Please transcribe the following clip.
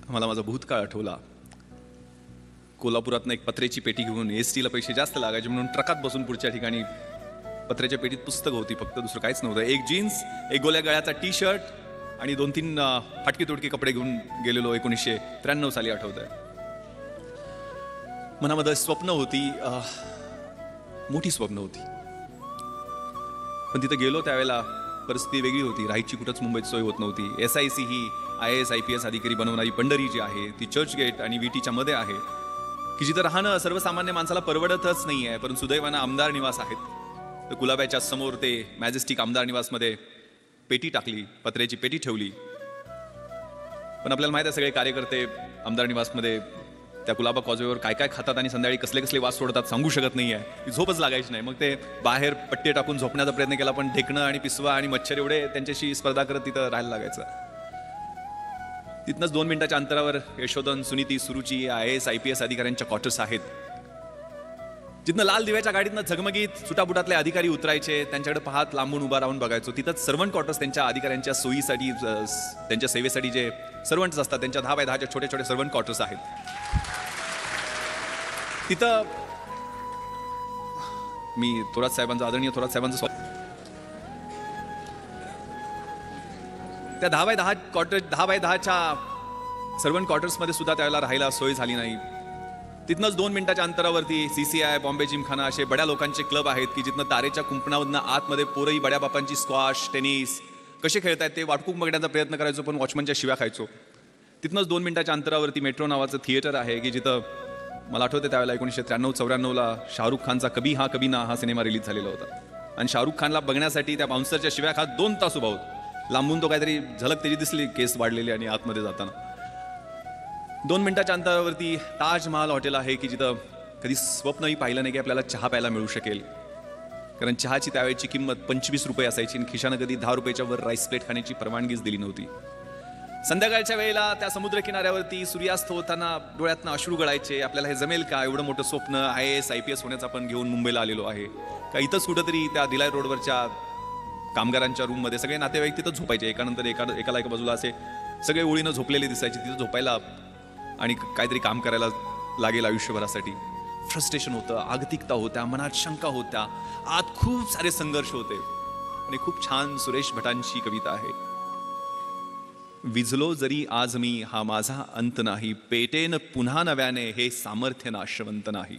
मला माझा भूतकाळ आठवला. कोल्हापुरातनं एक पत्र्याची पेटी घेऊन एसटीला पैसे जास्त लागायचे म्हणून ट्रकात बसून पुढच्या ठिकाणी पत्र्याच्या पेटीत पुस्तकं होती, फक्त दुसरं काहीच नव्हतं. एक जीन्स, एक गोल्या गळ्याचा टी शर्ट आणि 2-3 फाटकी तुटकी कपडे घेऊन गेलेलो 1993 साली. आठवतंय मनामध्ये स्वप्न होती, मोठी स्वप्न होती. पण तिथं गेलो त्यावेळेला परिस्थिती वेगळी होती. राहायची कुठंच मुंबईत सोय होत नव्हती. SIC ही IAS IPS अधिकारी बनवणारी पंढरी जी आहे ती चर्चगेट आणि VTच्या मध्ये आहे, की जिथं राहणं सर्वसामान्य माणसाला परवडतच नाही आहे. परंतु सुदैवानं आमदार निवास आहेत. तर गुलाबाच्या समोर ते मॅजेस्टिक आमदार निवासमध्ये पेटी टाकली, पत्र्याची पेटी ठेवली. पण आपल्याला माहिती आहे सगळे कार्यकर्ते आमदार निवासमध्ये त्या गुलाबा कॉजवेवर काय काय खातात आणि संध्याकाळी कसले कसले वास सोडतात सांगू शकत नाही आहे. झोपच लागायची नाही. मग ते बाहेर पट्टे टाकून झोपण्याचा प्रयत्न केला, पण ढेकणं आणि पिसवा आणि मच्छर एवढे त्यांच्याशी स्पर्धा करत तिथं राहायला लागायचं. तिथनंच 2 मिनिटाच्या अंतरावर यशोधन, सुनीती, सुरुची IAS IPS अधिकाऱ्यांच्या क्वार्टर्स आहेत. जिथनं लाल दिव्याच्या गाडीतनं झगमगीत सुटाबुटातले अधिकारी उतरायचे, त्यांच्याकडे पाहत लांबून उभा राहून बघायचो. तिथंच सर्वंट क्वार्टर्स, त्यांच्या अधिकाऱ्यांच्या सोयीसाठी, त्यांच्या सेवेसाठी जे सर्वंट्स असतात त्यांच्या 10 बाय 10च्या छोटे छोटे सर्वंट क्वार्टर्स आहेत. तिथं मी थोरात साहेबांचं, आदरणीय थोरात साहेबांचं, त्या 10 बाय 10 क्वार्टर, 10 बाय 10च्या सर्वंट क्वार्टर्समध्ये सुद्धा त्यावेळेला राहायला सोय झाली नाही. तिथनंच 2 मिनिटाच्या अंतरावरती CCI, बॉम्बे जिमखाना असे बड्या लोकांचे क्लब आहेत, की जिथनं तारेच्या कुंपणामधनं आतमध्ये पोरही बड्या बापांची स्क्वॉश, टेनिस कसे खेळतायत ते वाटकूक बघण्याचा प्रयत्न करायचो, पण वॉचमनच्या शिव्या खायचो. तिथनंच 2 मिनिटाच्या अंतरावरती मेट्रो नावाचं थिएटर आहे, की जिथं मला आठवतं त्यावेळेला 1993-94ला शाहरुख खानचा कभी हा कभी ना हा सिनेमा रिलीज झालेला होता. आणि शाहरुख खानला बघण्यासाठी त्या बाउन्सरच्या शिव्या खात 2 तास उभा होतो. लांबून तो काहीतरी झलक त्याची दिसली, केस वाढलेली, आणि आतमध्ये जाताना 2 मिनिटाच्या अंतरावरती ताजमहाल हॉटेल आहे, की जिथं कधी स्वप्नही पाहिलं नाही की आपल्याला चहा प्यायला मिळू शकेल. कारण चहाची त्यावेळची किंमत 25 रुपये असायची आणि खिशानं कधी 10 रुपयाच्या वर राईस प्लेट खाण्याची परवानगीच दिली नव्हती. संध्याकाळच्या वेळेला त्या समुद्र किनाऱ्यावरती सूर्यास्त होताना डोळ्यातनं अश्रू गळायचे. आपल्याला हे जमेल का? एवढं मोठं स्वप्न IAS IPS होण्याचं आपण घेऊन मुंबईला आलेलो आहे का? इथंच कुठंतरी त्या दिलाय रोडवरच्या कामगारांच्या रूममध्ये सगळे नातेवाईक तिथं झोपायचे, एकानंतर एकाला एका बाजूला असे सगळे ओळीनं झोपलेले दिसायचे. तिथं झोपायला आणि काहीतरी काम करायला लागेल आयुष्यभरासाठी. फ्रस्ट्रेशन होतं, आगतिकता होत्या, मनात शंका होत्या, आत खूप सारे संघर्ष होते. आणि खूप छान सुरेश भटांची कविता आहे, विझलो जरी आज मी हा माझा अंत नाही, पेटेन पुन्हा नव्याने हे सामर्थ्य नाशवंत नाही.